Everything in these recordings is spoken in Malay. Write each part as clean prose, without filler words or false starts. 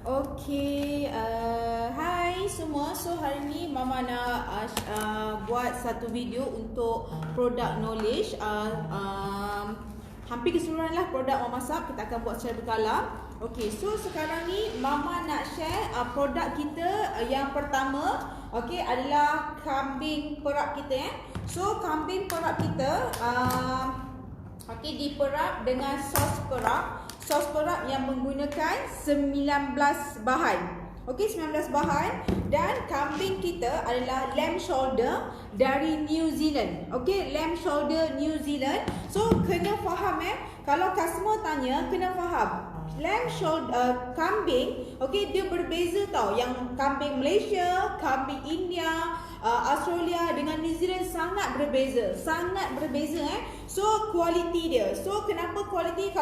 Okay, hai semua. So hari ni Mama nak buat satu video untuk produk knowledge. Hampir keseluruhan lah produk memasak kita akan buat secara berkala. Okay, so sekarang ni Mama nak share produk kita yang pertama. Okay, adalah kambing perap kita. So kambing perap kita okay, diperap dengan sos perap. Sos perap yang menggunakan 19 bahan. Okey, 19 bahan. Dan kambing kita adalah lamb shoulder dari New Zealand. Okey, lamb shoulder New Zealand. So kena faham kalau customer tanya kena faham. Lamb shoulder kambing, okey, dia berbeza tau. Yang kambing Malaysia, kambing India, Australia dengan New Zealand sangat berbeza. Sangat berbeza So kualiti dia. So kenapa kualiti?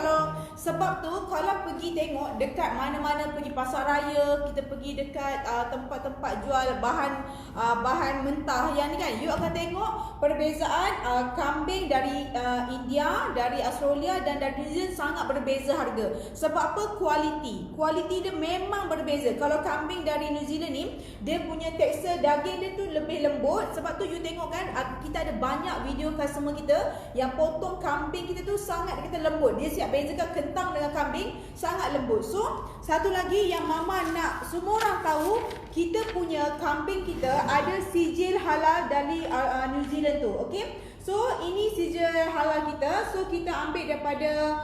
Sebab tu kalau pergi tengok dekat mana-mana, pergi pasar raya, kita pergi dekat tempat-tempat jual bahan mentah yang ni kan, you akan tengok perbezaan kambing dari India, dari Australia dan dari New Zealand sangat berbeza harga. Sebab apa? Kualiti. Kualiti dia memang berbeza. Kalau kambing dari New Zealand ni, dia punya tekstur daging dia tu lebih lembut. Sebab tu you tengok kan, kita ada banyak video customer kita yang potong kambing kita tu sangat kita lembut. Dia siap bezakan kentang dengan kambing, sangat lembut. So satu lagi yang Mama nak semua orang tahu, kita punya kambing kita ada sijil halal dari New Zealand tu. Okay, so ini sijil halal kita. So kita ambil daripada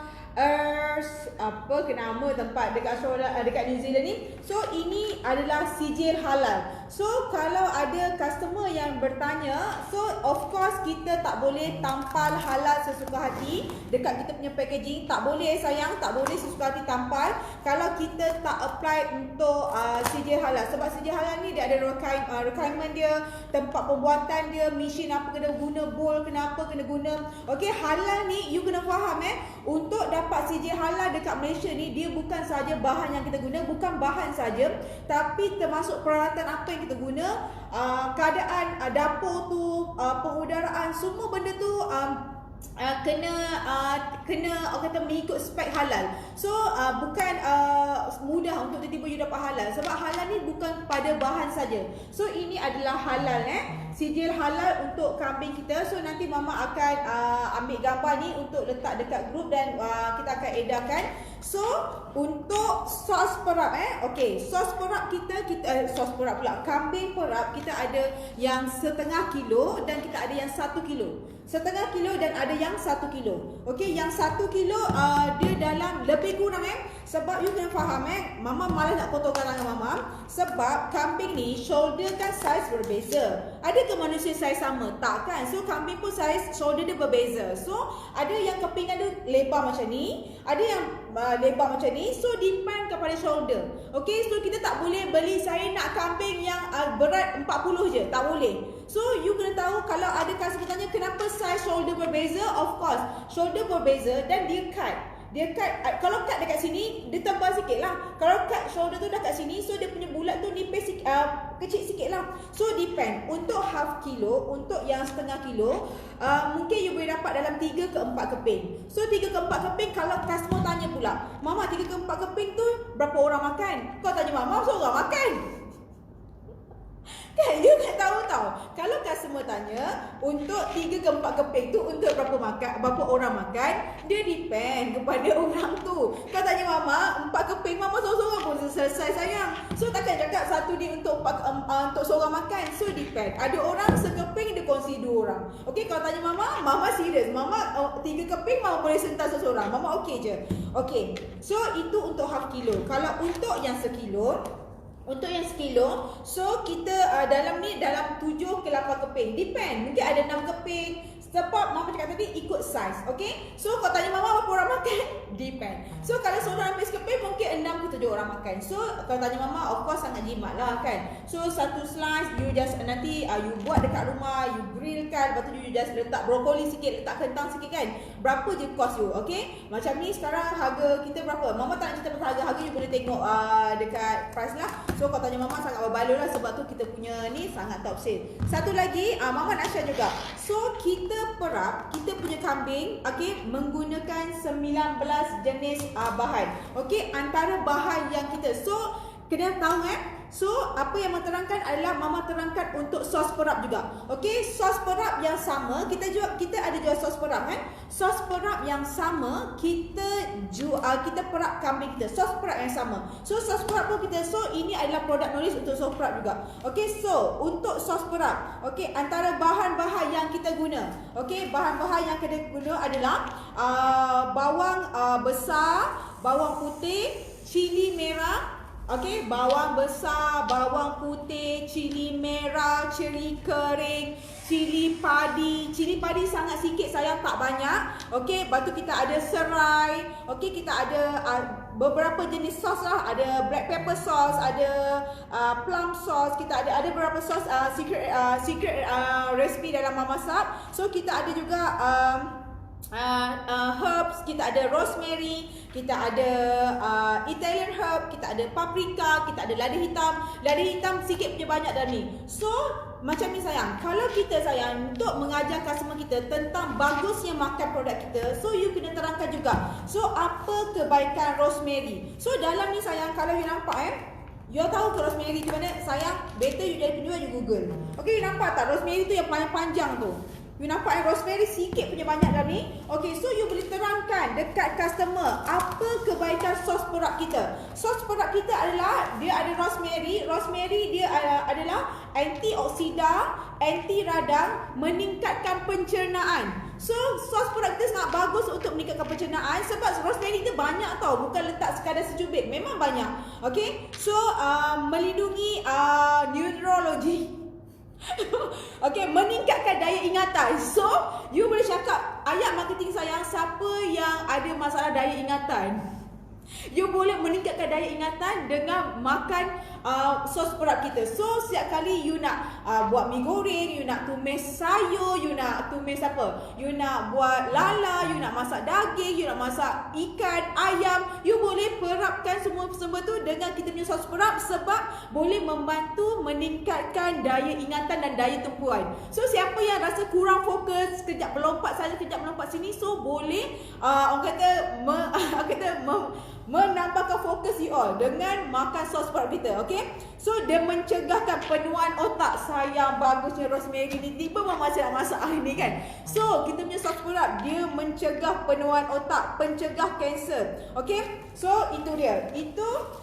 nama tempat dekat Australia, dekat New Zealand ni. So ini adalah sijil halal. So kalau ada customer yang bertanya, so of course kita tak boleh tampal halal sesuka hati dekat kita punya packaging. Tak boleh sayang, tak boleh sesuka hati tampal kalau kita tak apply untuk sijil halal. Sebab sijil halal ni dia ada requirement dia, tempat pembuatan dia, mesin apa kena guna, bowl kenapa kena guna. Okay, halal ni you kena faham untuk dapat sijil halal dekat Malaysia ni, dia bukan saja bahan yang kita guna, bukan bahan saja, tapi termasuk peralatan apa yang kita guna, keadaan dapur tu, pengudaraan, semua benda tu kena orang kata mengikut spek halal. So bukan mudah untuk tiba-tiba you dapat halal. Sebab halal ni bukan pada bahan saja. So ini adalah halal sijil halal untuk kambing kita. So nanti Mama akan ambil gambar ni untuk letak dekat grup dan kita akan edarkan. So untuk sos perap okey, sos perap sos perap pula, kambing perap kita ada yang 1/2 kilo dan kita ada yang 1 kilo. 1/2 kilo dan ada yang 1 kilo. Okey, yang 1 kilo dia dalam lebih kurang sebab you kena faham Mama malas nak kotorkan tangan Mama. Sebab kambing ni shoulder kan saiz berbeza. Adakah manusia saiz sama? Tak kan? So kambing pun saiz shoulder dia berbeza. So ada yang kepingan dia lebar macam ni, ada yang lebar macam ni. So depend kepada shoulder. Okey, so kita tak boleh beli saya nak kambing yang berat 40 je. Tak boleh. So you kena tahu kalau ada customer tanya kenapa size shoulder berbeza, of course shoulder berbeza dan dia cut. Kalau cut dekat sini dia tebal sikit lah. Kalau cut shoulder tu dah kat sini, so dia punya bulat tu nipis sikit, kecil sikit lah. So depend. Untuk half kilo, untuk yang 1/2 kilo, mungkin you boleh dapat dalam 3 ke 4 keping. So 3 ke 4 keping. Kalau customer tanya pula, Mama 3 ke 4 keping tu berapa orang makan? Kau tanya Mama, seorang makan. Kan you tak tahu tau. Kalau customer tanya untuk 3 ke 4 keping tu untuk berapa orang makan, dia depend kepada orang tu. Kau tanya Mama 4 keping, Mama seorang-seorang pun selesai sayang. So takkan cakap satu ni untuk seorang makan. So depend. Ada orang sekeping dia kongsi 2 orang. Okey, kalau tanya Mama serius. Mama 3 keping Mama boleh sentas seseorang. Mama okey je. Okey. So itu untuk half kilo. Kalau untuk yang sekilo, so kita dalam 7 ke 8 keping. Depend. Mungkin ada 6 keping. Sebab Mama cakap tadi ikut size. Okay, so kalau tanya Mama berapa orang makan, depend. So kalau seorang ambil sekeping mungkin 6 ke 7 orang makan. So kalau tanya Mama, of course sangat jimat lah kan. So satu slice you just nanti you buat dekat rumah, you grillkan, lepas tu you just letak brokoli sikit, letak kentang sikit kan. Berapa je cost you. Okay, macam ni sekarang harga kita berapa? Mama tak nak cerita pasal harga you boleh tengok dekat price lah. So kalau tanya Mama sangat berbaloi lah, sebab tu kita punya ni sangat top sale. Satu lagi Mama nak share juga. So kita kita perap kita punya kambing, okey, menggunakan 19 jenis bahan. Okey, antara bahan yang kita, so kena tahu so apa yang Mama terangkan adalah Mama terangkan untuk sos perap juga. Okey, sos perap yang sama, kita ada jual sos perap kan? Sos perap yang sama kita perap kambing kita. Sos perap yang sama. So sos perap pun kita, so ini adalah produk knowledge untuk sos perap juga. Okey, so untuk sos perap, okey, antara bahan-bahan yang kita guna. Okey, bahan-bahan yang kita guna adalah bawang besar, bawang putih, cili merah. Okey, bawang besar, bawang putih, cili merah, cili kering, cili padi. Cili padi sangat sikit sayang, tak banyak. Okey, lepas tu kita ada serai. Okey, kita ada beberapa jenis sos lah. Ada black pepper sauce, ada plum sauce. Kita ada beberapa sos secret recipe dalam Mama masak. So kita ada juga herbs, kita ada rosemary, kita ada Italian herb, kita ada paprika, kita ada lada hitam. Lada hitam sikit punya banyak dalam ni. So macam ni sayang, kalau kita sayang untuk mengajar customer kita tentang bagusnya makan produk kita, so you kena terangkan juga. So apa kebaikan rosemary? So dalam ni sayang, kalau you nampak you tahu ke rosemary tu mana? Sayang, better you jadi penjual, you Google. Okay, you nampak tak rosemary tu yang panjang tu? You nampak rosemary sikit punya banyak dalam ni. Okay, so you boleh terangkan dekat customer apa kebaikan sos perap kita. Sos perap kita adalah, dia ada rosemary. Rosemary dia adalah antioksidan, anti radang, meningkatkan pencernaan. So sos perap kita sangat bagus untuk meningkatkan pencernaan sebab rosemary kita banyak tau, bukan letak sekadar secubit, memang banyak. Okay, so melindungi neurologi. Okey, meningkatkan daya ingatan. So, you boleh cakap ayat marketing sayang, siapa yang ada masalah daya ingatan, you boleh meningkatkan daya ingatan dengan makan sos perap kita. So, setiap kali you nak buat mi goreng, you nak tumis sayur, you nak tumis apa? You nak buat lala, you nak masak daging, you nak masak ikan, ayam, you boleh perapkan semua tu dengan kita punya sos perap sebab boleh membantu meningkatkan daya ingatan dan daya tempuhan. So, siapa yang rasa kurang fokus, sekejap melompat sana, sekejap melompat sini, so boleh orang kata menambahkan fokus you all dengan makan sos perap kita. Okay, so dia mencegahkan penuaan otak. Sayang, bagusnya rosemary ni. Tiba Mama nak masak hari ni kan. So kita punya sos perap dia mencegah penuaan otak, pencegah kanser. Okay, so itu dia. Itu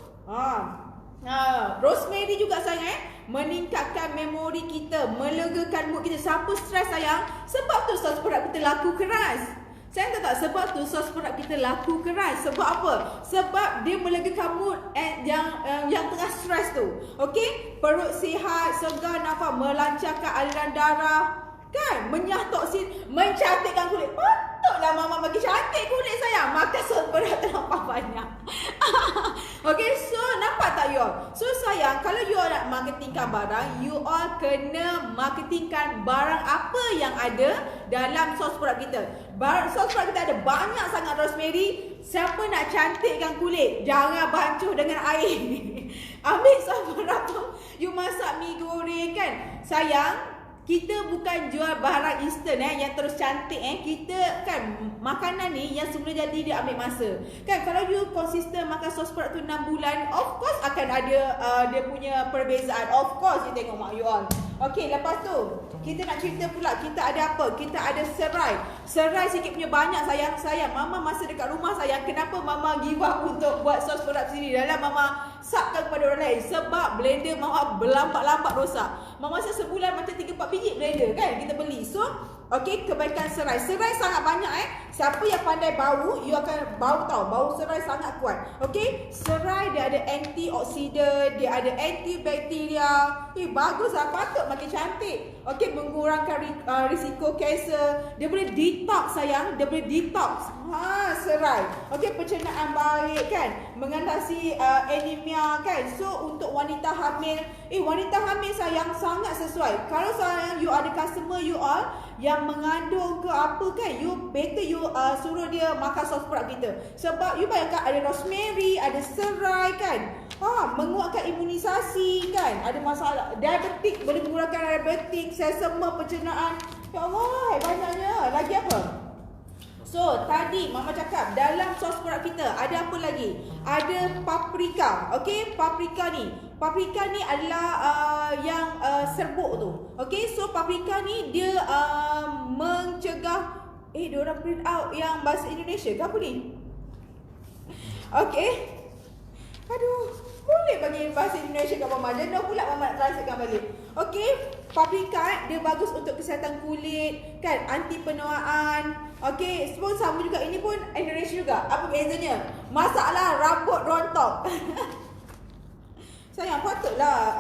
rosemary juga sayang meningkatkan memori kita, melegakan mood kita. Siapa stres sayang? Sebab tu sos perap kita laku keras. Saya tahu tak sebab tu sos perap kita laku keras. Sebab apa? Sebab dia melegakan mood yang tengah stres tu. Okey, perut sihat, segar nafas, melancarkan aliran darah, kan? Menyah toksin, mencantikkan kulit. Patutlah Mama bagi cantik kulit sayang. Makan sos perap terlampau banyak. Okey, so nampak tak you all? So sayang, kalau you all nak marketingkan barang, you all kena marketingkan barang apa yang ada dalam sos perap kita. Sos perap kita ada banyak sangat rosemary. Siapa nak cantikkan kulit, jangan bancuh dengan air. Ambil sos perap tu, you masak mi goreng kan. Sayang, kita bukan jual barang instan yang terus cantik Kita kan makanan ni yang semula jadi dia ambil masa. Kan kalau you konsisten makan sos perap tu 6 bulan, of course akan ada dia punya perbezaan. Of course you tengok mak you all. Okey, lepas tu kita nak cerita pula, kita ada apa? Kita ada serai. Serai sikit punya banyak sayang. Mama masa dekat rumah sayang, kenapa Mama give up untuk buat sos perap sendiri? Dalam Mama subkan kepada orang lain sebab blender Mama berlambat-lambat rosak. Mama rasa sebulan macam 3-4 biji blender kan kita beli. So, okey, kebaikan serai. Serai sangat banyak Siapa yang pandai bau, you akan bau tau. Bau serai sangat kuat. Okey, serai dia ada antioksidan, dia ada antibakteria. Bagus lah, patut makin cantik. Okey, mengurangkan risiko kanser. Dia boleh detox sayang, dia boleh detox. Serai. Okey, pencernaan baik kan, mengatasi anemia kan. So untuk wanita hamil, wanita hamil sayang sangat sesuai. Kalau sayang you ada customer you all yang mengandung ke apa kan, you better you suruh dia makan sos perap kita. Sebab you bayangkan ada rosemary, ada serai kan. menguatkan imunisasi kan. Ada masalah diabetik, boleh mengurangkan diabetik, selsema pencernaan. Ya Allah, banyaknya. Lagi apa? So, tadi Mama cakap dalam sos produk kita ada apa lagi? Ada paprika. Okey, paprika ni adalah yang serbuk tu. Okey, so paprika ni dia mencegah diorang print out yang bahasa Indonesia ke apa ni? Okey. Aduh, boleh bagi bahasa Indonesia kat Mama. Jenuh pula Mama nak translatekan balik. Okey, paprika dia bagus untuk kesihatan kulit, kan, anti penuaan. Okey, pun sama juga, ini pun Indonesia juga. Apa bezanya? Masalah rambut rontok. Sayang, patutlah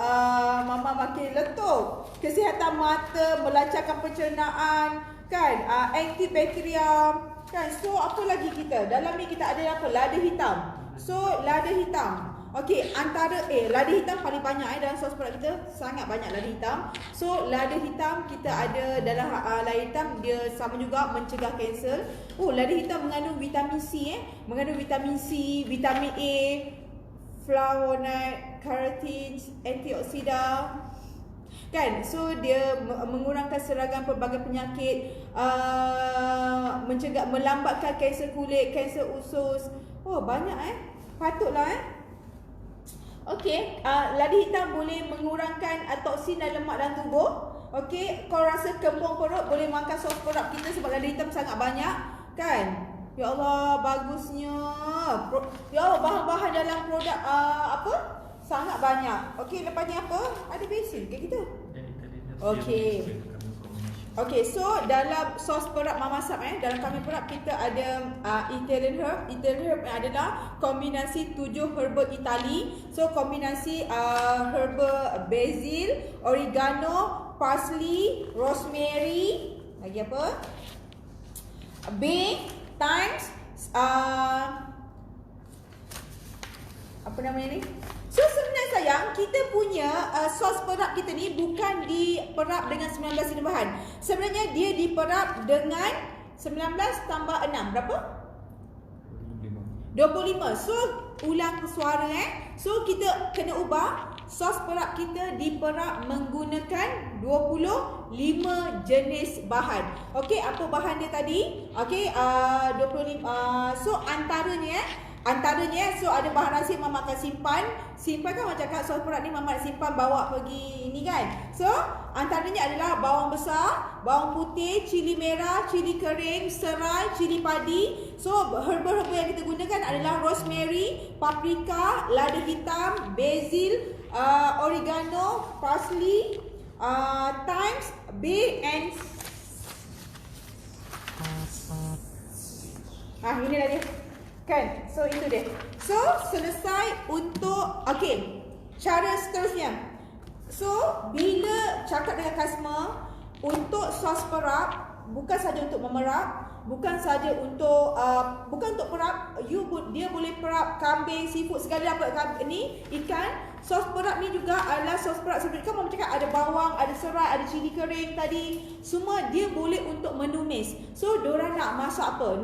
Mama makin letup. Kesihatan mata, melancarkan pencernaan, kan, antibakteria, kan. So, apa lagi kita? Dalam ni kita ada apa? Lada hitam. So, lada hitam. Okey, antara lada hitam paling banyak dalam sos produk kita. Sangat banyak lada hitam. So, lada hitam kita ada dalam lada hitam, dia sama juga mencegah kanser. Lada hitam mengandung vitamin C mengandung vitamin C, vitamin A, flavonoid, keratin, antioksida, kan. So dia mengurangkan serangan pelbagai penyakit, mencegah, melambatkan kanser kulit, kanser usus. Banyak patutlah. Okey, lada hitam boleh mengurangkan toksin dan lemak dalam tubuh. Okey, kau rasa kembung perut, boleh makan sos produk kita sebab lada hitam sangat banyak, kan. Ya Allah, bagusnya. Ya Allah, bahan-bahan dalam produk sangat banyak. Okey, lepas ni apa? Ada basil ke kita? Okey. Okey, so dalam sos produk Mama Sap dalam kami produk kita ada Italian herb. Italian herb adalah kombinasi 7 herbal Itali. So kombinasi herbal basil, oregano, parsley, rosemary, lagi apa? Bay, thyme, apa namanya ni? So sebenarnya sayang, kita punya sos perap kita ni bukan diperap dengan 19 jenis bahan. Sebenarnya dia diperap dengan 19 tambah 6. Berapa? 25. So ulang suara So kita kena ubah. Sos perap kita diperap menggunakan 25 jenis bahan. Okey, apa bahan dia tadi? Okey, 25. So Antaranya, so ada bahan rahsia Mama akan simpan kan. Macam cakap sos perap ni Mama nak simpan bawa pergi ni kan. So antaranya adalah bawang besar, bawang putih, cili merah, cili kering, serai, cili padi. So herba-herba yang kita gunakan adalah rosemary, paprika, lada hitam, basil, oregano, parsley, thyme, bay and ini dah dia. Kan? So itu dia. So selesai untuk cara seterusnya. So bila cakap dengan customer untuk sos perap, bukan saja untuk memerap, bukan saja untuk bukan untuk perap, dia boleh perap kambing, seafood, segala apa ni, ikan. Sos perap ni juga adalah sos perap seperti kan Mama cakap, ada bawang, ada serai, ada cili kering tadi. Semua dia boleh untuk menumis. So diorang nak masak apa?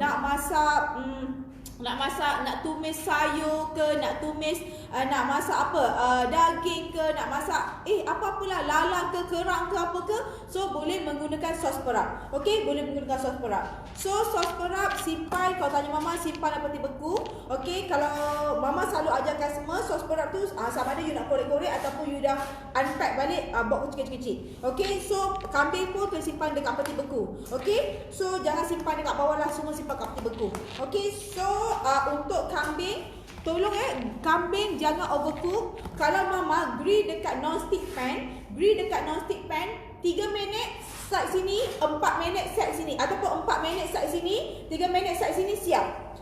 Nak tumis sayur ke, nak tumis nak masak apa, daging ke, nak masak apa-apalah, lalang ke, kerang ke, apa ke. So boleh menggunakan sos perap. Okey, boleh menggunakan sos perap. So sos perap simpan, kalau tanya Mama, simpan dalam peti beku. Okey, kalau Mama selalu ajarkan semua sos perap tu sama ada you nak korek-korek ataupun you dah unpack balik, box kecil-kecil. Okey, so kambing pun kena simpan dekat peti beku. Okey, so jangan simpan dekat bawah lah, semua simpan kat peti beku. Okey, so untuk kambing, tolong kambing jangan overcook. Kalau Mama grill dekat non-stick pan, 3 minit side sini, 4 minit side sini, ataupun 4 minit side sini, 3 minit side sini,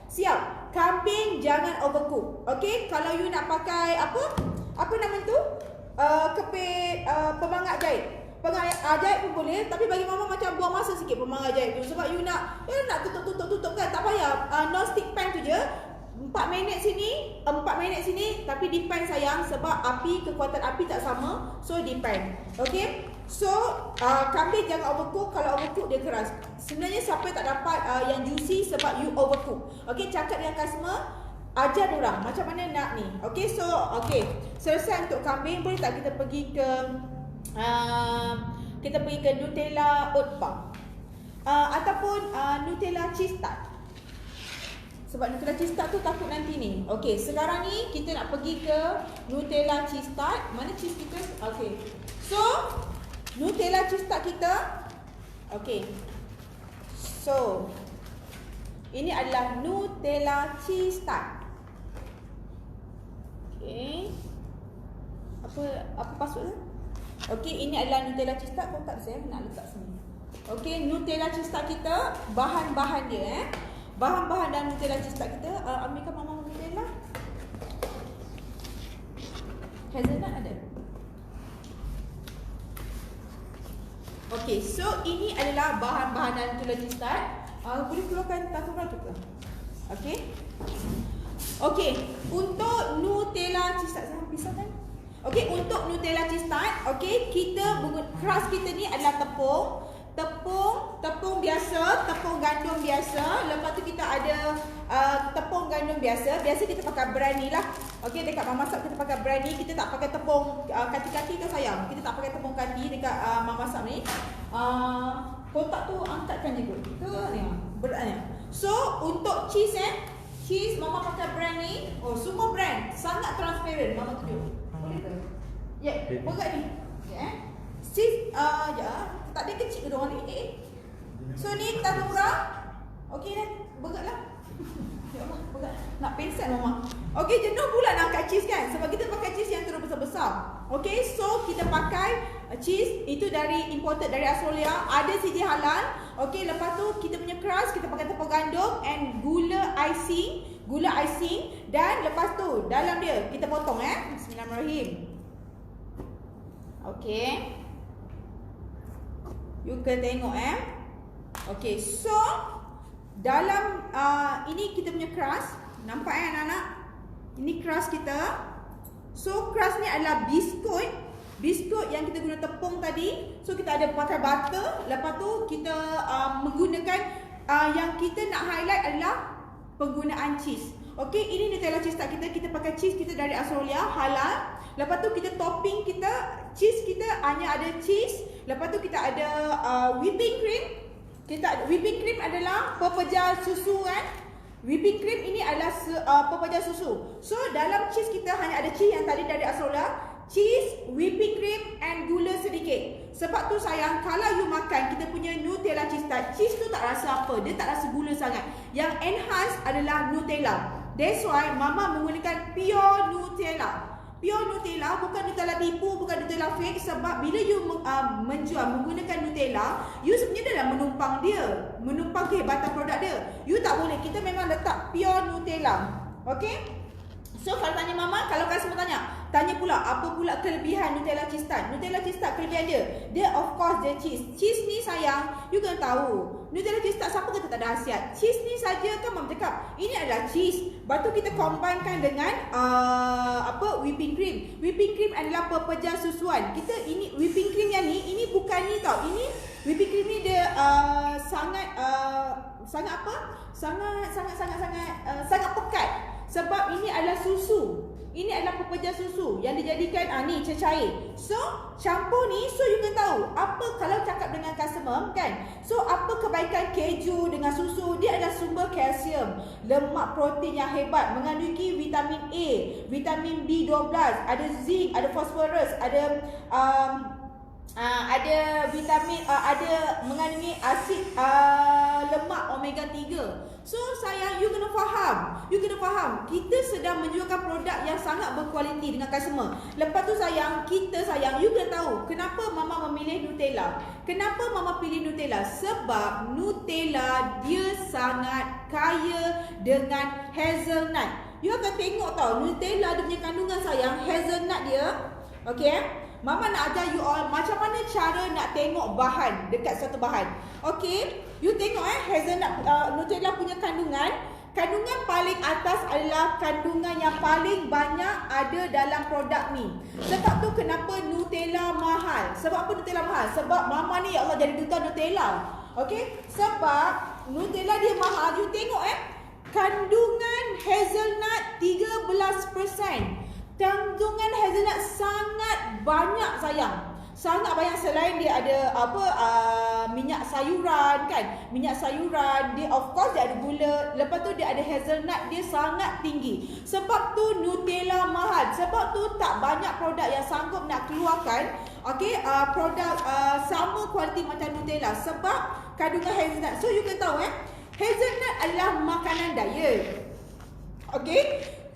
siap. Kambing jangan overcook. Okey, kalau you nak pakai apa nama tu? Kepit pemangak jahit. Pemangak jahit pun boleh, tapi bagi Mama macam buang masa sikit pemangak jahit tu, sebab you nak tutup kan, tak payah. Non-stick pan tu je. 4 minit sini, 4 minit sini, tapi di pan sayang, sebab kekuatan api tak sama. So di pan. Okey. So kambing jangan overcook. Kalau overcook dia keras. Sebenarnya siapa tak dapat yang juicy sebab you overcook. Okey, cakap dengan customer, ajar orang macam mana nak ni. Okey, so selesai untuk kambing, boleh tak kita pergi ke Nutella oat bar ataupun Nutella cheese tart. Sebab Nutella cheese tart tu takut nanti ni. Okey, sekarang ni kita nak pergi ke Nutella cheese tart. Mana cheese kita? Okey, so Nutella cheese tart kita. Okey, so ini adalah Nutella cheese tart. Okey, apa password dia? Okey, ini adalah Nutella cheese tart. Kau tak saya nak letak sini. Okey, Nutella cheese tart kita, bahan-bahan dia bahan-bahan dalam Nutella cheese tart kita, ambilkan mama Nutella. Hazelnut ada. Okey, so ini adalah bahan-bahan dalam Nutella cheese tart. Boleh keluarkan tatura tu ke? Okey. Okey, untuk Nutella cheese tart saya pisah kan? Okey, untuk Nutella cheese tart, okey, crust kita ni adalah tepung biasa, tepung gandum biasa. Lepas tu kita ada tepung gandum biasa. Biasa kita pakai brand ni lah. Okey, dekat Mama Masak kita pakai brand ni. Kita tak pakai tepung kati-kati ke sayang. Kita tak pakai tepung kati dekat Mama Masak ni. Kotak tu angkatkan je kot. Tu ni beratnya. So untuk cheese cheese Mama pakai brand ni. Oh, semua brand sangat transparent. Mama tunjuk. Boleh ke? Ya, berat ni. Ya. Cheese tak ada kecil ke orang ni? So ni tatura. Okey dah, beratlah. Ya Allah, berat. Nak pensan Mama. Okey, jenuh pula nak angkat cheese kan? Sebab kita pakai cheese yang terus besar-besar. Okey, so kita pakai cheese itu dari imported dari Australia, ada CJ halal. Okey, lepas tu kita punya crust kita pakai tepung gandum and gula icing dan lepas tu dalam dia kita potong Bismillahirrahmanirrahim. Okey. You can tengok Okey, so dalam ini kita punya crust. Nampak anak-anak? Ini crust kita. So crust ni adalah biskut yang kita guna tepung tadi. So kita ada pakai butter. Lepas tu kita menggunakan yang kita nak highlight adalah penggunaan cheese. Okey, ini Nutella cheese tart kita. Kita pakai cheese kita dari Australia, halal. Lepas tu kita topping cheese kita hanya ada cheese. Lepas tu kita ada whipping cream. Whipping cream adalah pepejal susu kan. Whipping cream ini adalah pepejal susu. So dalam cheese kita hanya ada cheese yang tadi dari Australia, cheese, whipping cream and gula sedikit. Sebab tu sayang, kalau you makan kita punya Nutella cheese tart, cheese tu tak rasa apa, dia tak rasa gula sangat. Yang enhance adalah Nutella. That's why Mama menggunakan pure Nutella. Pure Nutella, bukan Nutella tipu, bukan Nutella fake. Sebab bila you menggunakan Nutella, you sebenarnya dalam menumpang kehebatan produk dia. You tak boleh, kita memang letak pure Nutella. Okay? So kalau tanya Mama, kalau customer tanya pula apa pula kelebihan Nutella cheese tart. Nutella cheese tart kelebihan dia of course dia cheese. Cheese ni sayang, you kena tahu. Nutella cheese tart siapa kata tak ada khasiat? Cheese ni saja kan Mama cakap, ini adalah cheese. Lepas tu kita combinekan dengan whipping cream. Whipping cream adalah pepejal susuan. Kita ini whipping cream yang ni, ini bukan ni tau. Ini whipping cream ni dia sangat pekat. Sebab ini adalah susu. Ini adalah pepejal susu yang dijadikan ni cecair. So campur ni, so you kena tahu apa kalau cakap dengan customer kan. So apa kebaikan keju dengan susu? Dia adalah sumber kalsium, lemak protein yang hebat, mengandungi vitamin A, vitamin B12, ada zinc, ada fosforus, ada vitamin, ada mengandungi asid lemak omega 3. So sayang, you kena faham. Kita sedang menjualkan produk yang sangat berkualiti dengan customer. Lepas tu sayang, you kena tahu kenapa Mama memilih Nutella. Kenapa Mama pilih Nutella? Sebab Nutella dia sangat kaya dengan hazelnut. You akan tengok tau, Nutella dia punya kandungan sayang, hazelnut dia. Okay? Mama nak ajar you all macam mana cara nak tengok bahan dekat satu bahan. Okey, you tengok hazelnut Nutella punya kandungan paling atas adalah kandungan yang paling banyak ada dalam produk ni. Sebab tu kenapa Nutella mahal. Sebab apa Nutella mahal? Sebab Mama ni ya Allah jadi duta Nutella. Okey, sebab Nutella dia mahal. You tengok Kandungan hazelnut 13%. Kandungan hazelnut sangat banyak sayang. Sangat banyak, selain dia ada minyak sayuran kan. Minyak sayuran, dia of course dia ada gula. Lepas tu dia ada hazelnut, dia sangat tinggi. Sebab tu Nutella mahal. Sebab tu tak banyak produk yang sanggup nak keluarkan produk sama kualiti macam Nutella sebab kandungan hazelnut. So you kena tahu hazelnut adalah makanan diet.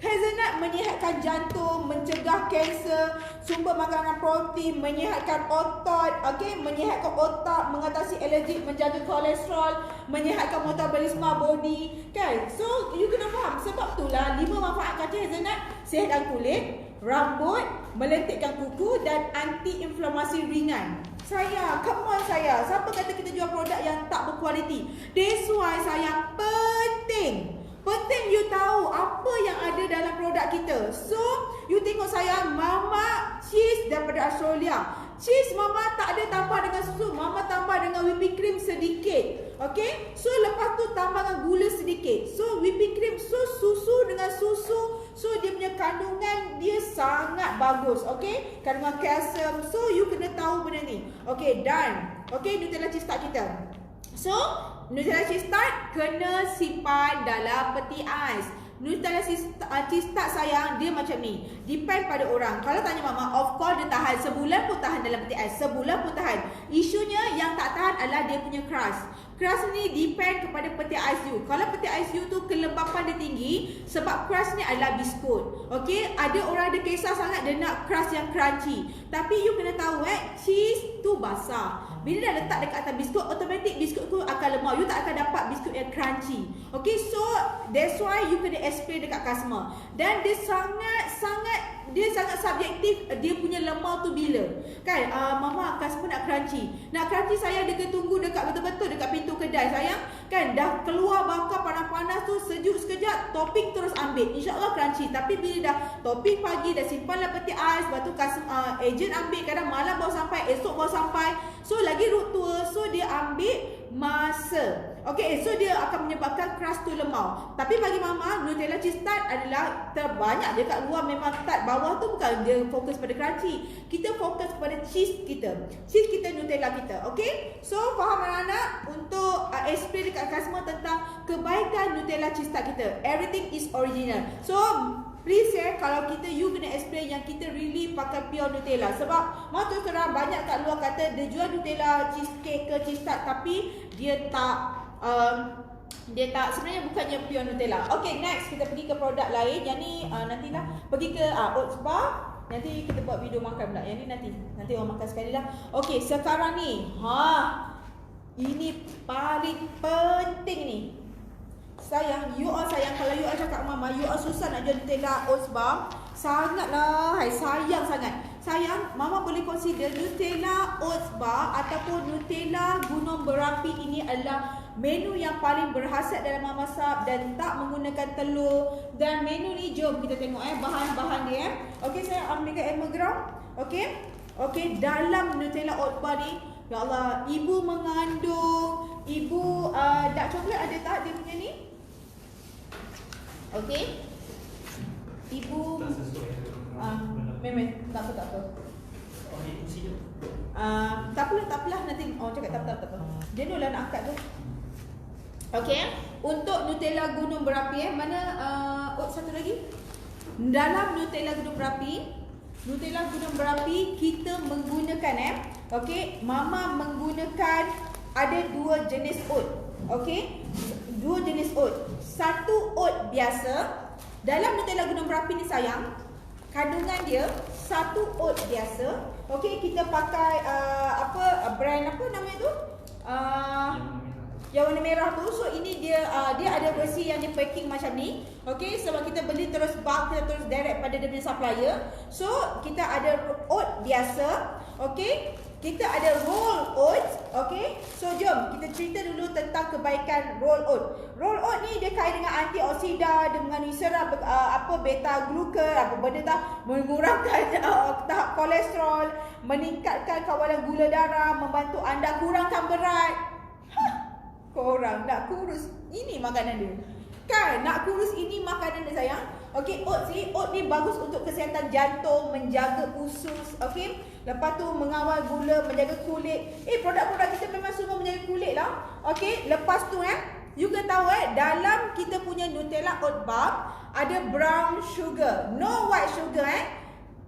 Hazelnut menyihatkan jantung, mencegah kanser, sumber makanan protein, menyihatkan otot, menyihatkan otak, mengatasi alergi, menjaga kolesterol, menyihatkan metabolisme body, kan? So, you kena faham. Sebab itulah 5 manfaat kata hazelnut: sihatkan kulit, rambut, melentikkan kuku dan anti-inflamasi ringan. Saya, come on saya. Siapa kata kita jual produk yang tak berkualiti? That's why sayang, penting you tahu apa yang ada dalam produk kita. So, you tengok saya, Mama cheese daripada Australia. Cheese Mama tak ada tambah dengan susu, Mama tambah dengan whipping cream sedikit. So lepas tu tambah dengan gula sedikit. So whipping cream, so susu dengan susu. So dia punya kandungan dia sangat bagus. Kandungan kalsium. So you kena tahu benda ni. Done. Nutella cheese tart kita. So, Nutella cheese tart kena simpan dalam peti ais. Nutella cheese tart sayang, dia macam ni. Depend pada orang. Kalau tanya Mama, of course dia tahan. Sebulan pun tahan dalam peti ais. Sebulan pun tahan. Isunya yang tak tahan adalah dia punya crust. Crust ni depend kepada peti ais you. Kalau peti ais you tu kelembapan dia tinggi, sebab crust ni adalah biskut. Ada orang ada kisah sangat dia nak crust yang crunchy. Tapi you kena tahu cheese tu basah. Bila dah letak dekat atas biskut, automatik biskut tu akan lemah. You tak akan dapat biskut yang crunchy. So that's why you kena explain dekat customer. Dan dia sangat subjektif dia punya lemah tu bila. Kan? Mama, customer nak crunchy. Nak crunchy saya dia kena tunggu dekat betul-betul dekat pintu kedai sayang. Kan? Dah keluar bakar panas-panas tu, sejuk sekejap, topping terus ambil. InsyaAllah crunchy. Tapi bila dah topping pagi, dah simpan lah peti ais, lepas tu agent ambil, kadang malam baru sampai, esok baru sampai. So lagi root tour, so dia ambil masa. So dia akan menyebabkan crust tu lemau. Tapi bagi Mama, Nutella cheese tart adalah terbanyak dekat luar memang tart. Bawah tu bukan dia fokus pada crunchy. Kita fokus pada cheese kita. Cheese kita, Nutella kita. So faham anak-anak untuk explain dekat customer tentang kebaikan Nutella cheese tart kita. Everything is original. So please kalau you kena explain yang kita really pakai pure Nutella. Sebab mau terus terang banyak kat luar kata dia jual Nutella cheesecake ke cheese tart, tapi dia tak sebenarnya bukannya pure Nutella. Next kita pergi ke produk lain. Yang ni nantilah pergi ke oats bar. Nanti kita buat video makan pula. Yang ni nanti orang makan sekali lah. Sekarang ni ini paling penting ni. Sayang, you all sayang. Kalau you all cakap Mama, you all susah nak jual Nutella oats bar. Sangatlah, sayang sangat. Sayang, Mama boleh consider Nutella oats bar ataupun Nutella gunung berapi ini adalah menu yang paling berkhasiat dalam memasak dan tak menggunakan telur. Dan menu ni jom kita tengok bahan-bahan dia. Saya ambilkan emerground. Dalam Nutella oats bar ni, ya Allah, ibu mengandung, ibu dark coklat ada tak dia punya ni? Ibu memang tak apa. Tak apalah nanti cakap tak apa. Jenuh lah nak angkat tu. Untuk Nutella gunung berapi mana satu lagi. Dalam Nutella gunung berapi kita menggunakan Mama menggunakan ada 2 jenis oat. 2 jenis oat. Satu oat biasa. Dalam Nutella gunung berapi ni sayang, kandungan dia satu oat biasa. Kita pakai brand apa namanya tu? Yang warna merah tu. So ini dia ada versi yang dia packing macam ni. Sebab kita beli terus bulk, kita terus direct pada dia punya supplier. So kita ada oat biasa. Kita ada roll oats. So jom kita cerita dulu tentang kebaikan roll oat. Roll oat ni dia kaya dengan antioksida, dia mengandung serat beta glucan, mengurangkan tahap kolesterol, meningkatkan kawalan gula darah, membantu anda kurangkan berat. Korang nak kurus, ini makanan dia. Kan, nak kurus ini makanan dia sayang. Okey, oat ni bagus untuk kesihatan jantung, menjaga usus, okey. Lepas tu mengawal gula, menjaga kulit. Produk-produk kita memang semua menjaga kulit lah. Okey, lepas tu you kena tahu dalam kita punya Nutella oat bar ada brown sugar, no white sugar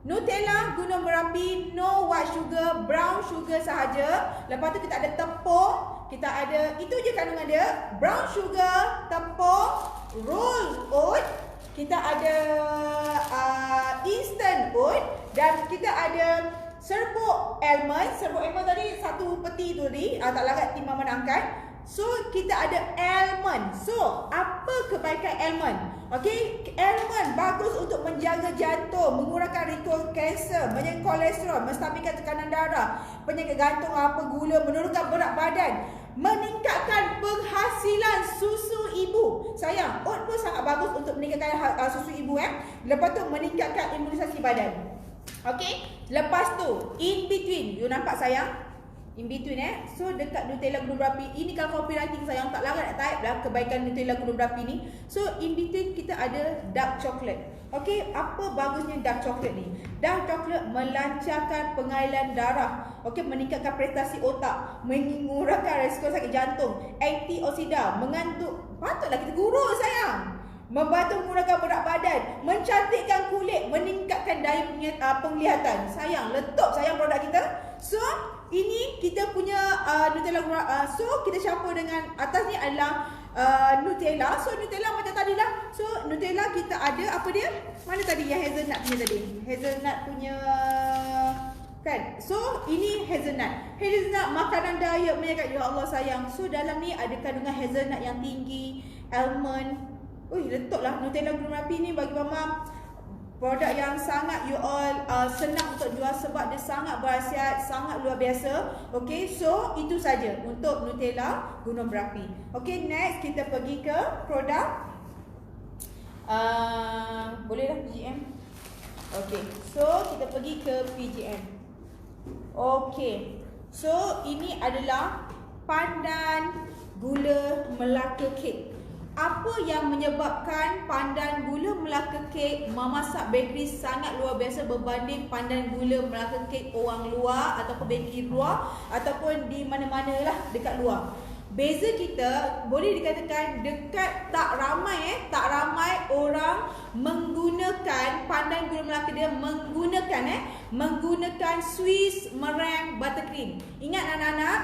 Nutella Gunung Merapi, no white sugar, brown sugar sahaja. Lepas tu kita ada tepung, kita ada, itu je kandungan dia, brown sugar, tepung, rolled oat, kita ada instant oat, dan kita ada serbuk almond. Serbuk almond tadi satu peti tu tadi, tak larat tim Mama nak angkat. So kita ada almond. So apa kebaikan almond? Okey, almond bagus untuk menjaga jantung, mengurangkan risiko kanser, menjaga kolesterol, menstabilkan tekanan darah, penyakit jantung, gula, menurunkan berat badan, meningkatkan penghasilan susu ibu. Sayang, oat pun sangat bagus untuk meningkatkan susu ibu Lepas tu meningkatkan imunisasi badan. Okey, lepas tu in between, you nampak sayang? In between So dekat Nutella Gunung Berapi ini, kalau copywriting sayang tak larat nak type lah kebaikan Nutella Gunung Berapi ni. So in between kita ada dark chocolate. Okey, apa bagusnya dark chocolate ni? Dark chocolate melancarkan pengailan darah. Okey, meningkatkan prestasi otak, mengurangkan risiko sakit jantung, antioksida, mengandung, patutlah kita gurau sayang, membantu mengurangkan berat badan, mencantikkan kulit, meningkatkan daya penglihatan. Sayang, letup sayang produk kita. So ini kita punya Nutella. So kita campur dengan atas ni adalah Nutella. So Nutella macam tadi lah. So Nutella kita ada apa dia? Mana tadi yang hazelnut punya tadi? Hazelnut punya kan. So ini hazelnut. Hazelnut makanan diet menjaga, ya Allah sayang. So dalam ni ada kandungan hazelnut yang tinggi, almond. Letup lah Nutella Gunung Merapi ni bagi Mama produk yang sangat you all senang untuk jual sebab dia sangat berkhasiat, sangat luar biasa. Okey, so itu saja untuk Nutella Gunung Berapi. Okey, next kita pergi ke produk bolehlah PGM. Okey, so kita pergi ke PGM. Okey, so ini adalah pandan gula Melaka kek. Apa yang menyebabkan pandan gula Melaka kek memasak bakery sangat luar biasa berbanding pandan gula Melaka kek orang luar ataupun bakery luar ataupun di mana-mana lah dekat luar? Beza kita boleh dikatakan dekat tak ramai orang menggunakan pandan gula Melaka dia menggunakan Swiss meringue buttercream. Ingat anak-anak,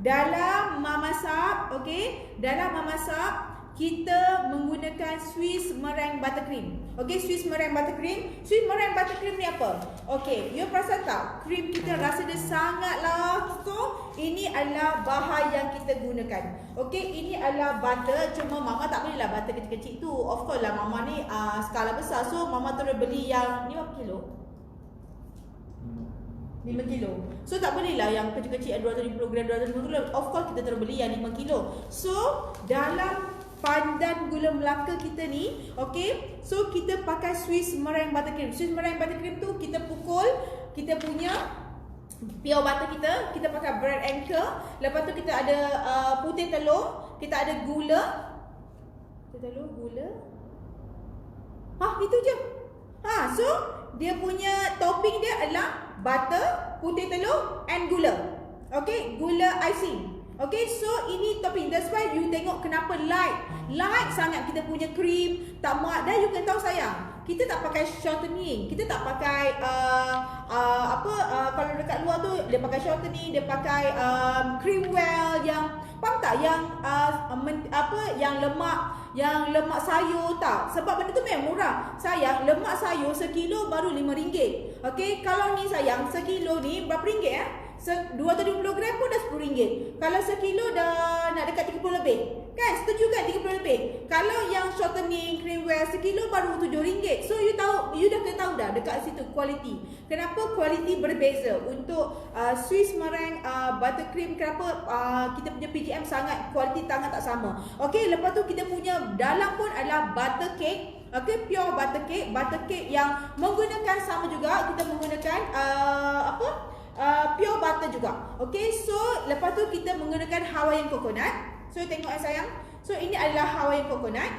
dalam memasak, okey, dalam memasak kita menggunakan Swiss meringue buttercream. Okey, Swiss meringue buttercream. Swiss meringue buttercream ni apa? Okey, you perasan tak? Krim kita rasa dia sangatlah. So, ini adalah bahan yang kita gunakan. Okey, ini adalah butter. Cuma Mama tak belilah butter kecil-kecil tu. Of course lah Mama ni skala besar. So, Mama terus beli yang ni berapa kilo? 5 kilo. So tak bolehlah yang kecil-kecil 250 gram, 250 gram. Of course kita terus beli yang 5 kilo. So, dalam pandan gula Melaka kita ni, okey, so kita pakai Swiss meringue buttercream. Swiss meringue buttercream tu kita pukul, kita punya pure butter kita pakai brand Anchor. Lepas tu kita ada putih telur, kita ada gula. Putih telur, gula. Itu je. So dia punya topping dia adalah butter, putih telur and gula. Okey, gula icing. Okay, so ini topping. That's why you tengok kenapa light sangat kita punya krim, tak muat. Dan you kan tahu sayang, kita tak pakai shortening, kita tak pakai kalau dekat luar tu dia pakai shortening, dia pakai cream well yang faham tak, yang lemak sayur tak. Sebab benda tu memang murah. Sayang, lemak sayur sekilo baru RM5. Okay, kalau ni sayang, sekilo ni berapa ringgit 250 gram pun dah RM10. Kalau sekilo dah nak dekat 30 lebih. Kan? Setuju kan 30 lebih? Kalau yang shortening, cream well sekilo baru RM7. So you dah kena tahu dah dekat situ kualiti. Kenapa kualiti berbeza? Untuk Swiss meringue buttercream, kenapa kita punya PGM sangat kualiti sangat tak sama. Okey, lepas tu kita punya dalam pun adalah butter cake. Okey, pure butter cake yang menggunakan sama juga, kita menggunakan pure butter juga. Okay, so lepas tu kita menggunakan Hawaiian coconut. So tengok sayang. So ini adalah Hawaiian coconut.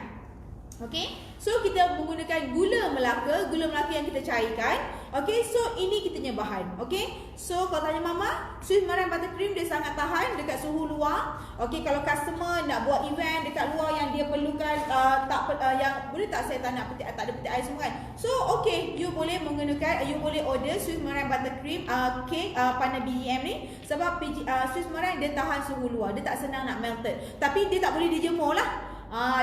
Okey, so kita menggunakan gula Melaka yang kita cairkan. Okey, so ini kita punya bahan. Okey, so kalau tanya mama, Swiss meringue buttercream dia sangat tahan dekat suhu luar. Okey, kalau customer nak buat event dekat luar yang dia perlukan yang boleh tak saya tak nak tak ada peti air semua kan. So okey, you boleh order Swiss meringue buttercream cake pada BEM ni sebab Swiss meringue dia tahan suhu luar, dia tak senang nak melted. Tapi dia tak boleh dijemur lah.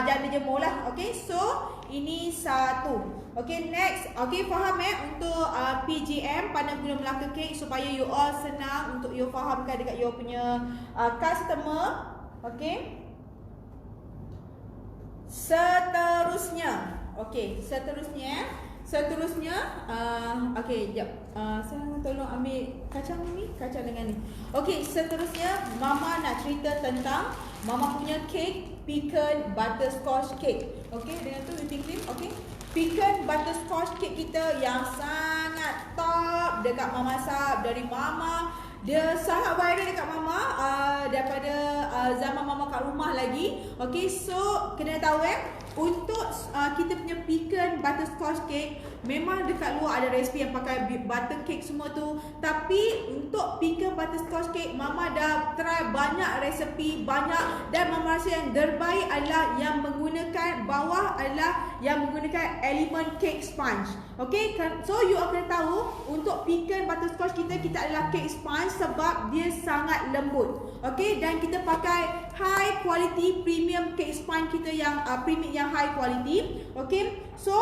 Jangan dijemur lah. Okay, so ini satu. Okay, next. Okay, faham untuk PGM, Pandan Gula Melaka cake, supaya you all senang untuk you fahamkan dekat you punya customer. Okay, seterusnya. Okay, seterusnya. Okay, jap. Saya tolong ambil kacang ni, kacang dengan ni. Okay, seterusnya mama nak cerita tentang mama punya cake pecan butterscotch cake. Okay, dengan tu whipping cream. Okay, pecan butterscotch cake kita yang sangat top dekat Mama Sab, dari mama. Dia sangat viral dekat mama daripada zaman mama kat rumah lagi. Okay, so kena tahu untuk kita punya pecan butterscotch cake, memang dekat luar ada resipi yang pakai butter cake semua tu. Tapi untuk pecan butterscotch cake, mama dah try banyak resipi, banyak, dan mama rasa yang terbaik adalah yang menggunakan bawah adalah yang menggunakan elemen cake sponge. Okay, so you akan tahu untuk pecan butterscotch kita adalah cake sponge sebab dia sangat lembut. Okay, dan kita pakai high quality premium cake sponge kita yang premium yang high quality. Okay, so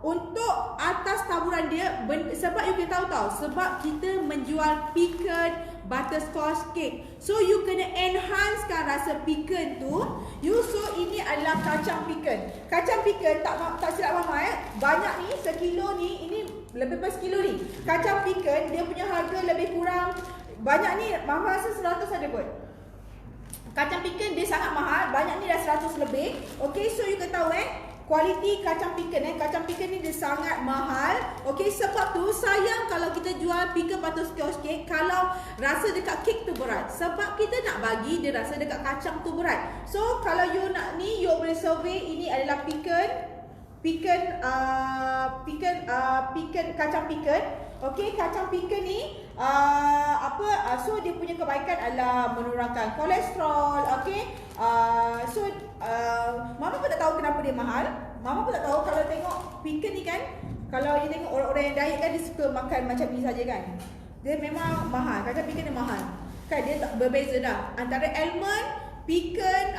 untuk atas taburan dia, sebab you kena tahu sebab kita menjual pecan butterscotch cake, so you kena enhancekan rasa pecan tu. So ini adalah kacang pecan. Kacang pecan tak silap mama banyak ni, sekilo ni, ini lebih daripada sekilo ni. Kacang pecan dia punya harga lebih kurang banyak ni, mama rasa 100 ada kot. Kacang pecan dia sangat mahal, banyak ni dah 100 lebih. Okay, so you kena tahu kualiti kacang pecan kacang pecan ni dia sangat mahal. Okay, sebab tu sayang kalau kita jual pecan butterscotch cake kalau rasa dekat cake tu berat, sebab kita nak bagi dia rasa dekat kacang tu berat. So kalau you nak ni, you boleh survey. Ini adalah pecan kacang pecan. Okay, kacang pecan ni so dia punya kebaikan adalah menurunkan kolesterol. Okay, so mama pun tak tahu kenapa dia mahal. Mama pun tak tahu. Kalau tengok pecan ni kan, kalau you tengok orang-orang yang diet kan, dia suka makan macam ni saja kan. Dia memang mahal. Kacang pecan dia mahal kan, dia tak berbeza dah antara almond, pecan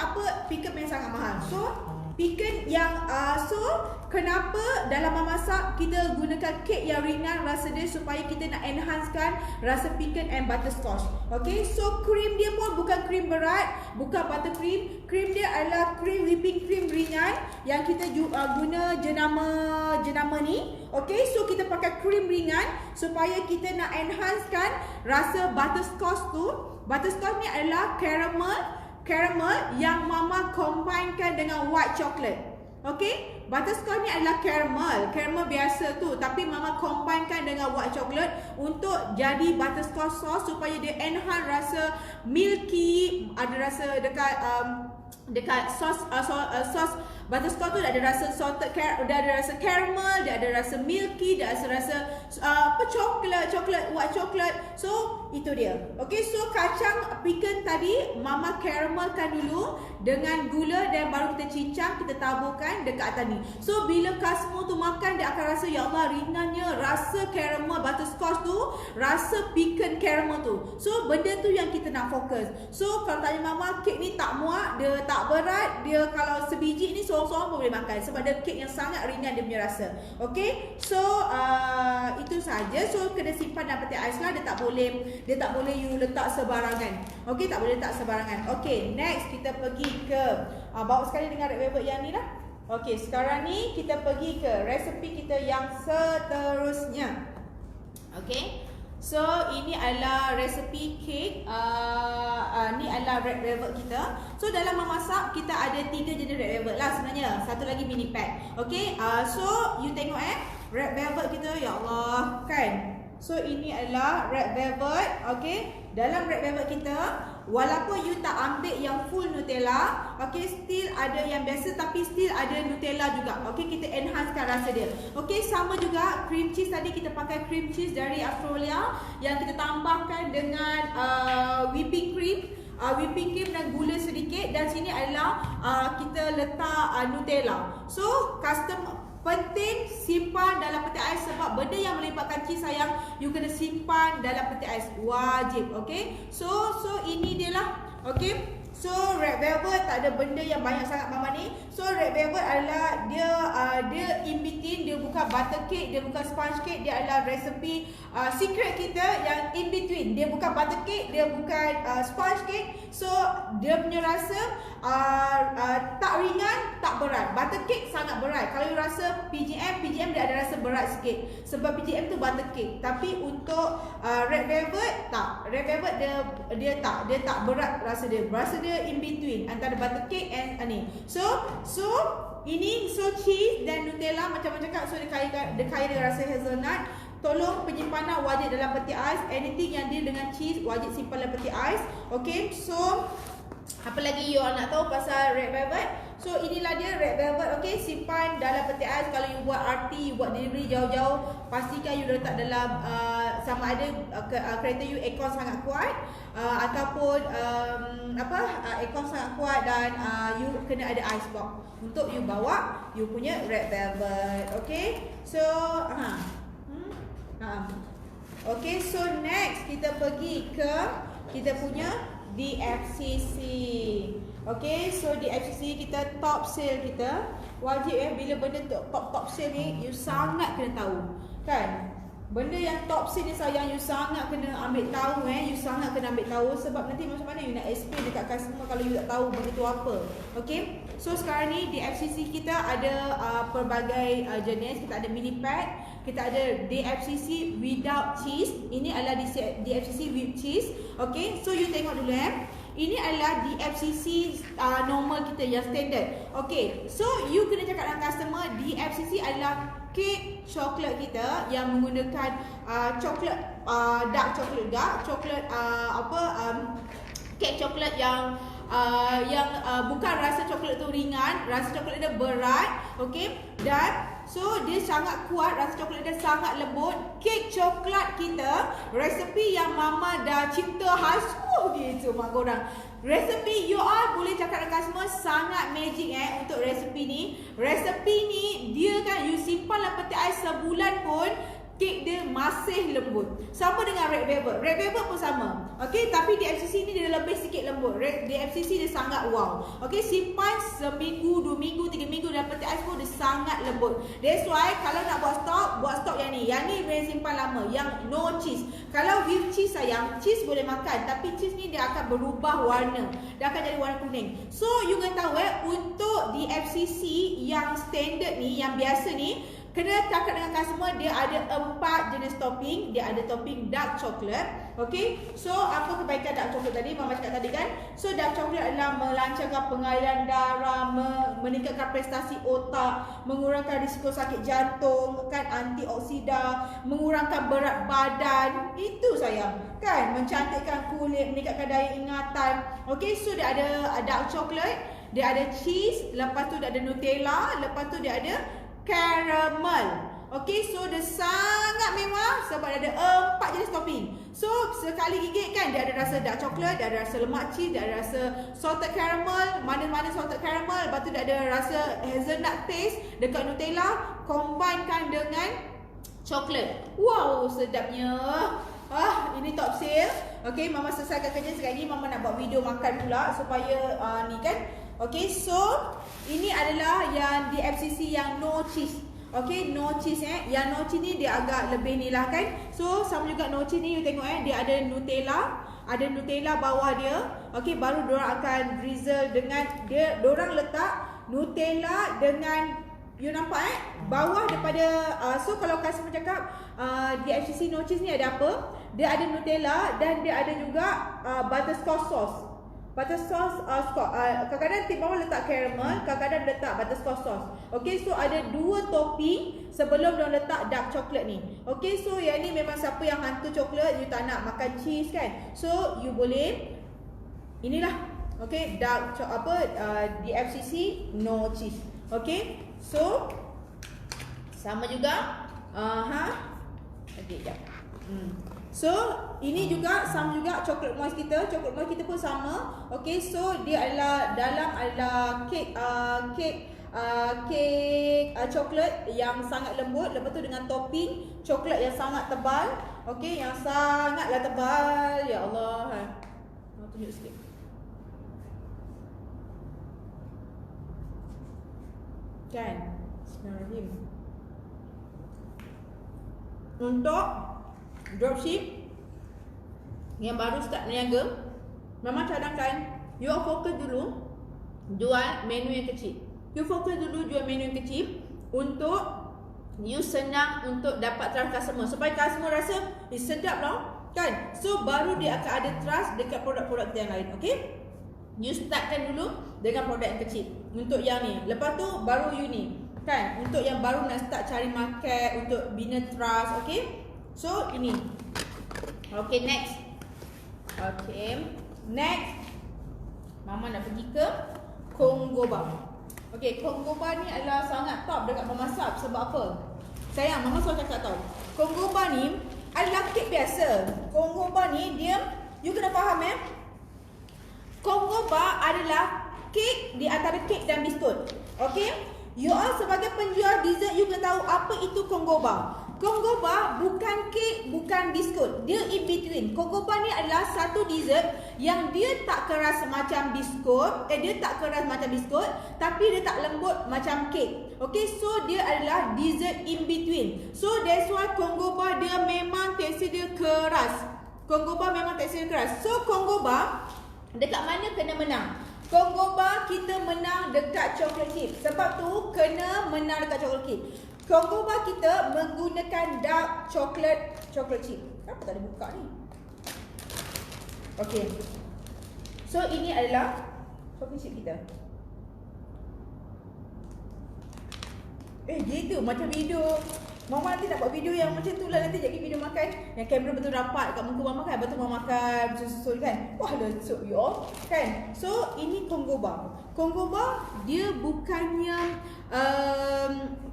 memang sangat mahal. So pecan yang so kenapa dalam memasak kita gunakan kek yang ringan rasa dia, supaya kita nak enhancekan rasa pecan and butterscotch. Okay, so krim dia pun bukan krim berat, bukan buttercream. Krim dia adalah krim whipping cream ringan yang kita guna jenama ni. Okay, so kita pakai krim ringan supaya kita nak enhancekan rasa butterscotch tu. Butterscotch ni adalah caramel yang mama combinekan dengan white chocolate. Okay, butterscotch ni adalah caramel biasa tu, tapi mama combinekan dengan white chocolate untuk jadi butterscotch sauce supaya dia enhance rasa milky, ada rasa dekat sos butterscotch tu dah ada rasa salted caramel, dah ada rasa caramel, dia ada rasa milky, dia ada rasa coklat, white chocolate. So itu dia. Okay, so kacang pecan tadi mama caramelkan dulu dengan gula dan baru kita cincang, kita taburkan dekat atas ni. So bila customer tu makan, dia akan rasa ya Allah ringannya rasa caramel butterscotch tu, rasa pecan caramel tu. So benda tu yang kita nak fokus. So kalau tanya mama, kek ni tak muak, dia tak berat, dia kalau sebiji ni seorang-seorang pun boleh makan sebab dia kek yang sangat ringan dia punya rasa. Okay, so itu saja. So kena simpan dalam peti ais lah, dia tak boleh you letak sebarangan. Okay, tak boleh letak sebarangan. Okay, next kita pergi ke bawa sekali dengan red velvet yang ni lah. Okay, sekarang ni kita pergi ke resepi kita yang seterusnya. Okay, so ini adalah resepi kek. Ni adalah red velvet kita. So dalam memasak kita ada 3 jenis red velvet lah sebenarnya. Satu lagi mini pack. Okay, so you tengok red velvet kita, ya Allah kan. So ini adalah red velvet. Okay, dalam red velvet kita walaupun you tak ambil yang full Nutella, okay, still ada yang biasa tapi still ada Nutella juga. Okay, kita enhancekan rasa dia. Okay, sama juga cream cheese tadi kita pakai cream cheese dari Australia yang kita tambahkan dengan whipping cream. Whipping cream dan gula sedikit, dan sini adalah kita letak Nutella. So penting simpan dalam peti ais, sebab benda yang melibatkan cheese sayang, you kena simpan dalam peti ais, wajib. Okay, so ini dia lah. Okay, so red velvet tak ada benda yang banyak sangat mama ni. So red velvet adalah dia in between, dia bukan butter cake, dia bukan sponge cake, dia adalah resepi secret kita yang in between. Dia bukan butter cake, dia bukan sponge cake. So dia punya rasa tak ringan, tak berat. Butter cake sangat berat. Kalau you rasa PGM dia ada rasa berat sikit, sebab PGM tu butter cake. Tapi untuk red velvet tak. Red velvet dia tak berat rasa dia. Rasa dia in between antara butter cake and ni. So ini cheese dan Nutella macam cakap, so dia kaya dengan rasa hazelnut. Tolong penyimpanan wajib dalam peti ais. Anything yang deal dengan cheese wajib simpan dalam peti ais. Okay, so apa lagi you all nak tahu pasal red velvet? So inilah dia red velvet. Okay, simpan dalam peti ais. Kalau you buat RT, you buat delivery jauh-jauh, pastikan you letak dalam sama ada kereta you aircon sangat kuat ataupun aircon sangat kuat, dan you kena ada ice box untuk you bawa you punya red velvet. Okay, so okay, so next kita pergi ke kita punya DFCC. Okay, so DFCC kita top sale kita. Wajib bila benda top sale ni you sangat kena tahu. Kan? Benda yang top sale ni sayang, you sangat kena ambil tahu. You sangat kena ambil tahu, sebab nanti macam mana you nak explain dekat customer kalau you tak tahu benda tu apa. Okay, so sekarang ni DFCC kita ada pelbagai jenis. Kita ada mini pack, kita ada DFCC without cheese. Ini adalah DFCC with cheese. Okay, so you tengok dulu ini adalah DFCC normal kita yang standard. Okay, so you kena cakap dengan customer DFCC adalah kek coklat kita yang menggunakan coklat dark coklat kek coklat yang bukan rasa coklat tu ringan, rasa coklat dia berat. Okay, dan so dia sangat kuat, rasa coklat dia sangat lembut. Kek coklat kita resepi yang mama dah cipta khas gitu mak korang. Resepi you all boleh cakap dengan customer sangat magic untuk resepi ni. Resepi ni dia kan you simpan dalam peti ais sebulan pun kek dia masih lembut. Sama dengan red velvet. Red velvet pun sama. Okay, tapi DFCC ni dia lebih sikit lembut. DFCC dia sangat wow. Okay, simpan seminggu, 2 minggu, 3 minggu dalam peti ais pun dia sangat lembut. That's why kalau nak buat stok yang ni. Yang ni boleh simpan lama, yang no cheese. Kalau with cheese sayang, cheese boleh makan, tapi cheese ni dia akan berubah warna. Dia akan jadi warna kuning. So you kena tahu untuk DFCC yang standard ni, yang biasa ni, kena cakap dengan customer dia ada 4 jenis topping. Dia ada topping dark chocolate. Okay, so apa kebaikan dark chocolate tadi? Mama cakap tadi kan. So dark chocolate adalah melancarkan pengaliran darah, meningkatkan prestasi otak, mengurangkan risiko sakit jantung, kan, antioksida, mengurangkan berat badan. Itu sayang, kan, mencantikkan kulit, meningkatkan daya ingatan. Okay, so dia ada dark chocolate, dia ada cheese, lepas tu dia ada Nutella, lepas tu dia ada caramel. Okay, so dia sangat mewah sebab dia ada 4 jenis topping. So sekali gigit kan dia ada rasa dark chocolate, dia ada rasa lemak cheese, dia ada rasa salted caramel, mana-mana salted caramel, lepas tu dia ada rasa hazelnut taste dekat Nutella, combinekan dengan coklat. Wow, sedapnya. Ini top sale. Okay, mama selesaikan kerja sekali ni, mama nak buat video makan pula supaya ni kan. Okay, so ini adalah yang DFCC yang no cheese. Okay, no cheese Yang no cheese ni dia agak lebih ni lah kan. So sama juga no cheese ni you tengok dia ada Nutella. Ada Nutella bawah dia. Okay, baru diorang akan drizzle dengan dia. Diorang letak Nutella dengan, you nampak bawah daripada so kalau customer cakap DFCC no cheese ni ada apa? Dia ada Nutella dan dia ada juga butterscotch sauce. Butterscotch kadang-kadang tip bawah letak caramel, kadang-kadang letak butterscotch sauce. Okay, so ada 2 topping sebelum dia letak dark chocolate ni. Okay, so yang ni memang siapa yang hantu coklat, you tak nak makan cheese kan, so you boleh inilah. Okay, DFCC no cheese. Okay, so sama juga. Okay, jap. So ini juga sama juga chocolate moist kita. Chocolate moist kita pun sama. Okay, so dia adalah dalam adalah kek coklat yang sangat lembut. Lepas tu dengan topping coklat yang sangat tebal. Okay, yang sangatlah tebal. Ya Allah. Mau tunjuk sikit. Kan? Bismillahirrahmanirrahim. Untuk dropship yang baru start berniaga, Mama cadangkan you fokus dulu jual menu yang kecil. You fokus dulu jual menu yang kecil untuk you senang untuk dapat trust customer, supaya customer rasa sedap lah, kan? So baru dia akan ada trust dekat produk-produk kita yang lain. Okay, you startkan dulu dengan produk yang kecil untuk yang ni. Lepas tu baru you ni, kan, untuk yang baru nak start cari market, untuk bina trust. Okay, so ini. Okay, next. Okay, next Mama nak pergi ke Kongoba. Okay, Kongoba ni adalah sangat top dekat memasak. Sebab apa? Sayang, Mama selalu cakap tau, Kongoba ni adalah kek biasa. Kongoba ni dia, you kena faham Kongoba adalah kek di antara kek dan biskut. Okay, you all sebagai penjual dessert, you kena tahu apa itu Kongoba. Kongoba bukan kek, bukan biskut. Dia in between. Kongoba ni adalah satu dessert yang dia tak keras macam biskut. Dia tak keras macam biskut, tapi dia tak lembut macam kek. Okay, so dia adalah dessert in between. So that's why Kongoba dia memang tekstur dia keras. Kongoba memang tekstur dia keras. So Kongoba dekat mana kena menang? Kongoba kita menang dekat chocolate chip. Sebab tu kena menang dekat chocolate chip. Kongoba kita menggunakan dark chocolate chip. Kenapa tak ada buka ni? Okay, so ini adalah chocolate chip kita. Gitu macam video. Mama nanti nak buat video yang macam tu lah. Nanti jadi video makan yang kamera betul rapat kat muka Mama kan. Betul Mama makan susul kan. Wah, lesuk you all, kan. So ini Kongoba. Kongoba dia bukannya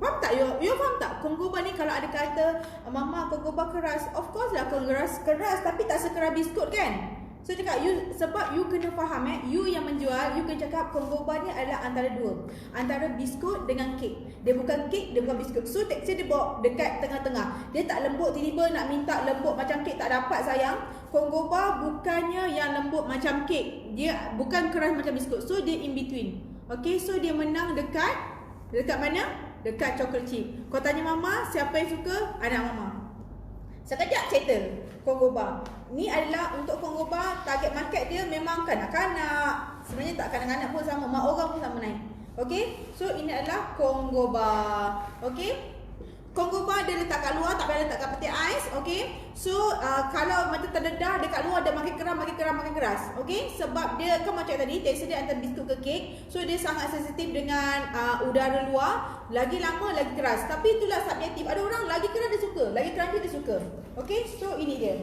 faham tak you faham tak? Kongoba ni kalau ada kata Mama Kongoba keras, of course lah keras, tapi tak sekeras biskut kan. So cakap you, sebab you kena faham you yang menjual, you kena cakap Kongoba ni adalah antara dua, antara biskut dengan kek. Dia bukan kek, dia bukan biskut. So tekstur dia bawa dekat tengah-tengah. Dia tak lembut, tiba-tiba nak minta lembut macam kek, tak dapat sayang. Kongoba bukannya yang lembut macam kek, dia bukan keras macam biskut. So dia in between. Okay, so dia menang dekat mana? Dekat chocolate chip. Kau tanya Mama, siapa yang suka? Anak Mama. Sekejap settle Kongoba. Ni adalah untuk Kongoba, target market dia memang kanak-kanak. Sebenarnya tak kanak-kanak pun sama, mak orang pun sama naik. Okay, so ini adalah Kongoba. Okay, Kongoba dia letak kat luar, tak payah letak kat peti ais. Okay, so kalau macam terdedah dekat luar, dia makin keras. Okay, sebab dia kan macam tadi, tekstur dia antara biskut ke kek. So dia sangat sensitif dengan udara luar. Lagi lama lagi keras. Tapi itulah subjektif. Ada orang lagi keras dia suka, lagi crunchy dia suka. Okay, so ini dia.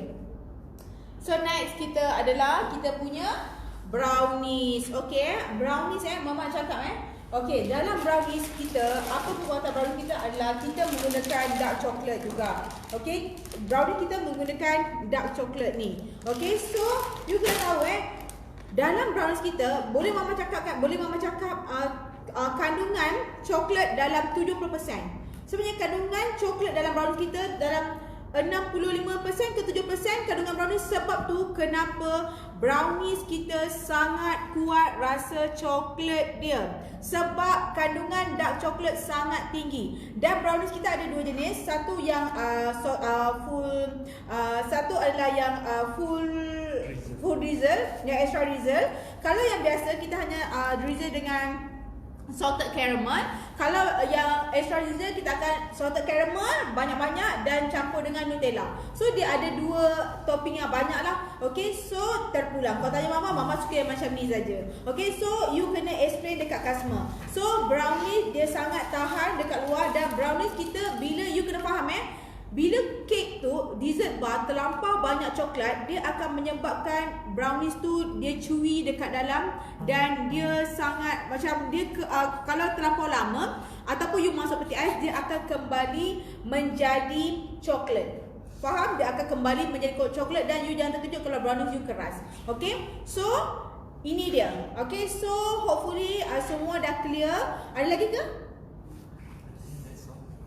So next kita adalah kita punya brownies. Okay, brownies Mama cakap Okay, dalam brownies kita, apa perbuatan brownies kita adalah kita menggunakan dark chocolate juga. Okay, brownies kita menggunakan dark chocolate ni. Okay, so you kena tahu dalam brownies kita, boleh Mama cakap kandungan coklat dalam 70%. Sebenarnya kandungan coklat dalam brownies kita dalam 65% ke 7% kandungan brownies. Sebab tu kenapa brownies kita sangat kuat rasa coklat dia, sebab kandungan dark coklat sangat tinggi. Dan brownies kita ada dua jenis. Satu yang satu adalah yang full drizzle, yang extra drizzle. Kalau yang biasa kita hanya drizzle dengan salted caramel. Kalau yang extra drizzle kita akan salted caramel banyak-banyak dan campur dengan Nutella. So dia ada dua topping yang banyak lah. Okay, so terpulang. Kau tanya Mama suka yang macam ni saja. Okay, so you kena explain dekat customer. So brownies dia sangat tahan dekat luar. Dan brownies kita bila you kena faham bila kek tu, dessert bar terlampau banyak coklat, dia akan menyebabkan brownies tu dia chewy dekat dalam dan dia sangat macam dia kalau terlampau lama ataupun you masuk peti ais, dia akan kembali menjadi coklat. Faham? Dia akan kembali menjadi coklat dan you jangan terkejut kalau brownies you keras. Okay? So ini dia. Okay, so hopefully semua dah clear. Ada lagi ke?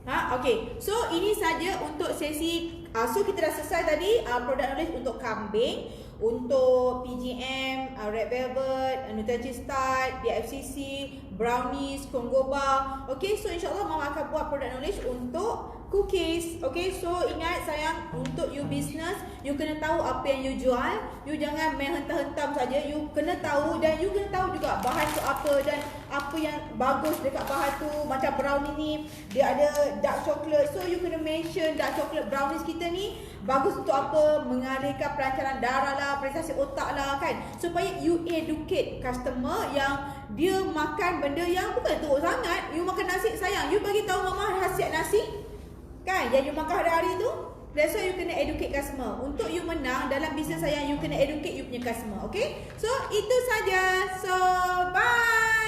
Okay. So ini saja untuk sesi. So kita dah selesai tadi product knowledge untuk kambing, untuk PGM, Red Velvet, Nutrition Start, DFCC, brownies, Congo bar. Okay, so insyaAllah Mama akan buat product knowledge untuk cookies. Okay, so ingat sayang, untuk you business, you kena tahu apa yang you jual. You jangan main hentam-hentam saja. You kena tahu dan you kena tahu juga bahan tu apa dan apa yang bagus dekat bahan tu. Macam brownie ni, dia ada dark chocolate. So you kena mention dark chocolate brownies kita ni bagus untuk apa, mengalihkan perancaran darah lah, prestasi otak lah kan. Supaya you educate customer yang dia makan benda yang bukan teruk sangat. You makan nasi, sayang, you bagi tahu Mama khasiat nasi kan yang you makan hari-hari tu. That's why you kena educate customer. Untuk you menang dalam bisnes sayang, you kena educate you punya customer. Okay, so itu saja. So bye.